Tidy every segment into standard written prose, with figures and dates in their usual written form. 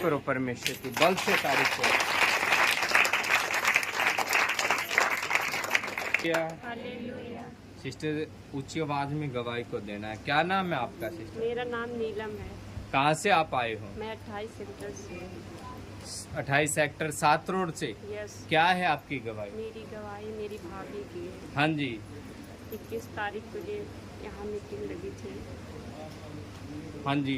करो परमेश्वर की, बल से तारीफ करो। क्या हालेलुया। सिस्टर ऊंची आवाज में गवाही को देना है। क्या नाम है आपका सिस्टर? मेरा नाम नीलम है। कहाँ से आप आए हो? मैं 28 सेक्टर से। 28 सेक्टर 7 रोड से। यस। क्या है आपकी गवाही? मेरी गवाही मेरी भाभी की है। हाँ जी। 21 तारीख को ये यहाँ मीटिंग लगी थी। हाँ जी,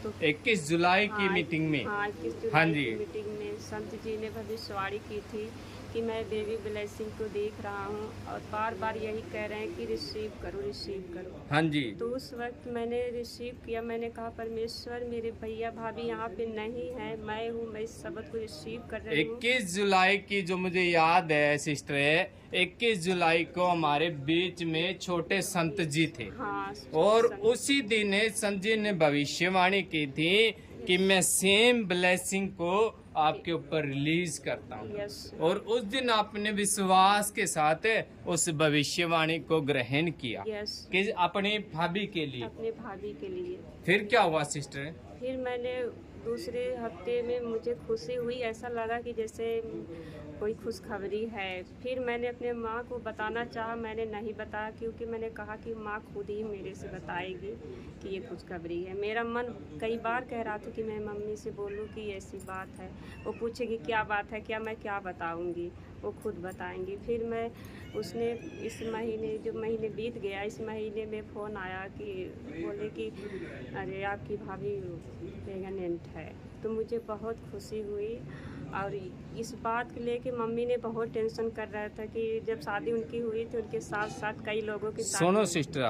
तो 21 जुलाई की मीटिंग में। हाँ, 21 जुलाई हाँ जी। की मीटिंग में संत जी ने भविष्यवाणी की थी कि मैं बेबी ब्लेसिंग को देख रहा हूँ और बार बार यही कह रहे हैं कि रिसीव करो रिसीव करो। हाँ जी। तो उस वक्त मैंने रिसीव किया। मैंने कहा परमेश्वर मेरे भैया भाभी यहाँ पे नहीं है, मैं हूँ, मैं इस शब्द को रिसीव कर रही हूँ। 21 जुलाई की जो मुझे याद है सिस्टर, 21 जुलाई को हमारे बीच में छोटे संत जी थे। हाँ, और संत। उसी दिन संत जी ने भविष्यवाणी की थी कि मैं सेम ब्लेसिंग को आपके ऊपर रिलीज करता हूँ। यस। और उस दिन आपने विश्वास के साथ उस भविष्यवाणी को ग्रहण किया। यस। कि अपनी भाभी के लिए। अपने भाभी के लिए। फिर क्या हुआ सिस्टर? फिर मैंने दूसरे हफ्ते में मुझे खुशी हुई, ऐसा लगा कि जैसे कोई खुशखबरी है। फिर मैंने अपने माँ को बताना चाहा, मैंने नहीं बताया क्योंकि मैंने कहा कि माँ खुद ही मेरे से बताएगी कि ये खुशखबरी है। मेरा मन कई बार कह रहा था कि मैं मम्मी से बोलूँ कि ऐसी बात है। वो पूछेगी क्या बात है, क्या मैं क्या बताऊँगी, वो खुद बताएंगी। फिर मैं उसने इस महीने जो महीने बीत गया, इस महीने में फ़ोन आया कि बोले कि अरे आपकी भाभी प्रेगनेंट है। तो मुझे बहुत खुशी हुई और इस बात को लेके मम्मी ने बहुत टेंशन कर रहा था कि जब शादी उनकी हुई थी उनके साथ साथ कई लोगों के साथ। सुनो सिस्टर,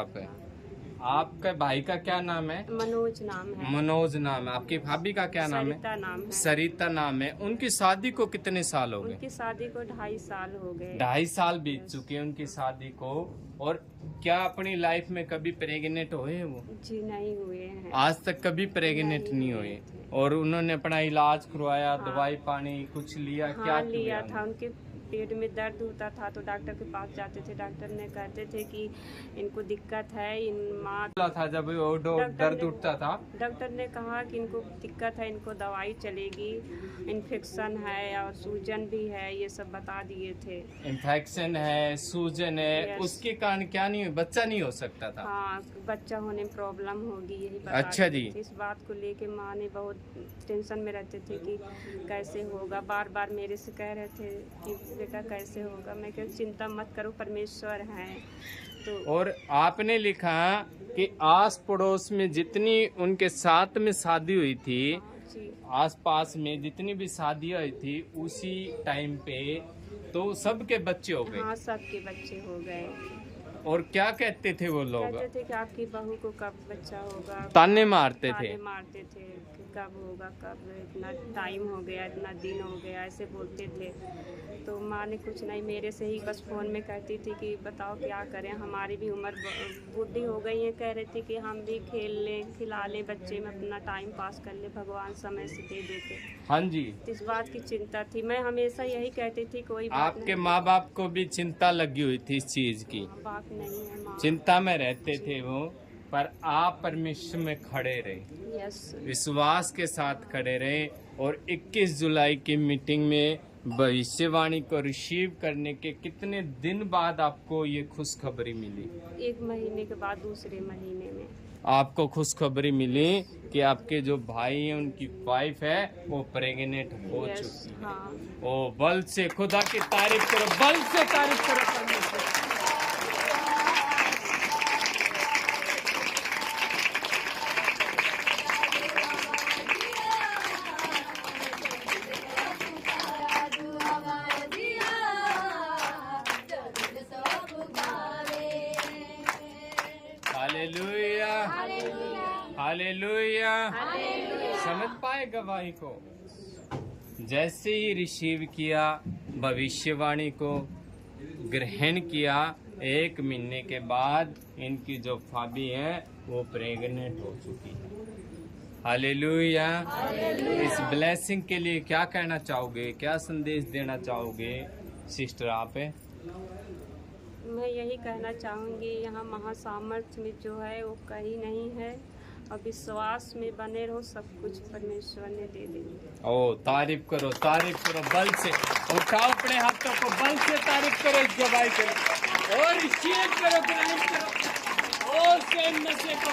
आपका भाई का क्या नाम है? मनोज नाम है। मनोज नाम है। आपकी भाभी का क्या नाम है? सरिता नाम है। सरिता नाम है। उनकी शादी को कितने साल हो गए? उनकी शादी को 2.5 साल हो गए। 2.5 साल बीत चुके हैं उनकी शादी को। और क्या अपनी लाइफ में कभी प्रेग्नेंट हुए हैं वो? जी नहीं हुए हैं। आज तक कभी प्रेग्नेंट नहीं हुए। और उन्होंने अपना इलाज करवाया, हाँ। दवाई पानी कुछ लिया? हाँ, क्या लिया था। उनके पेट में दर्द होता था तो डॉक्टर के पास जाते थे। डॉक्टर ने कहते थे कि इनको दिक्कत है, इन माँ था जब वो दर्द उठता था। डॉक्टर ने कहा कि इनको दिक्कत है, इनको दवाई चलेगी, इन्फेक्शन है और सूजन भी है, ये सब बता दिए थे। इन्फेक्शन है, सूजन है, उसके कारण क्या नहीं, बच्चा नहीं हो सकता था। हाँ, बच्चा होने में प्रॉब्लम होगी, यही बता अच्छा दिए जी। थे। इस बात को लेके माँ ने बहुत टेंशन में रहते थे कि कैसे होगा। बार बार मेरे से कह रहे थे कि बेटा कैसे होगा। मैं कह चिंता मत करो, परमेश्वर हैं। तो और आपने लिखा कि आस पड़ोस में जितनी उनके साथ में शादी हुई थी, जी आस पास में जितनी भी शादियां हुई थी उसी टाइम पे तो सबके बच्चे हो गए। हाँ, सबके बच्चे हो गए। और क्या कहते थे वो लोग? कहते थे कि आपकी बहू को कब बच्चा होगा। ताने मारते थे। ताने मारते थे कि कब होगा, कब, इतना टाइम हो गया, इतना दिन हो गया, ऐसे बोलते थे। तो माँ ने कुछ नहीं, मेरे से ही बस फ़ोन में कहती थी कि बताओ क्या करें, हमारी भी उम्र बूढ़ी हो गई है। कह रही थी कि हम भी खेल लें, खिला लें बच्चे में, अपना टाइम पास कर ले, भगवान समय से दे देते। हाँ जी। इस बात की चिंता थी। मैं हमेशा यही कहती थी कोई बात आपके माँ बाप को भी चिंता लगी हुई थी इस चीज की। बाप नहीं है माँ। चिंता में रहते थे वो, पर आप परमेश्वर में खड़े रहे, यस। विश्वास के साथ खड़े रहे। और 21 जुलाई की मीटिंग में भविष्यवाणी को रिसीव करने के कितने दिन बाद आपको ये खुशखबरी मिली? 1 महीने के बाद दूसरे महीने में आपको खुशखबरी मिली कि आपके जो भाई हैं उनकी वाइफ है वो प्रेग्नेंट हो यस। चुकी है। हाँ। ओ बल से खुदा की तारीफ करो, बल से तारीफ करो परमेश्वर। Hallelujah, hallelujah. समझ पाए गवाही को? जैसे ही रिसीव किया, भविष्यवाणी को ग्रहण किया, 1 महीने के बाद इनकी जो भाभी है वो प्रेग्नेंट हो चुकी है। हालेलुया। इस ब्लेसिंग के लिए क्या कहना चाहोगे, क्या संदेश देना चाहोगे सिस्टर आप? मैं यही कहना चाहूँगी, यहाँ महासामर्थ्य में जो है वो कहीं नहीं है और विश्वास में बने रहो, सब कुछ परमेश्वर ने दे देंगे। ओ तारीफ करो बल से। उठाओ अपने हाथों को, बल से तारीफ करो इस गवाही के लिए और रिसीव करो, ग्रहण करो। ओ सेम नशे को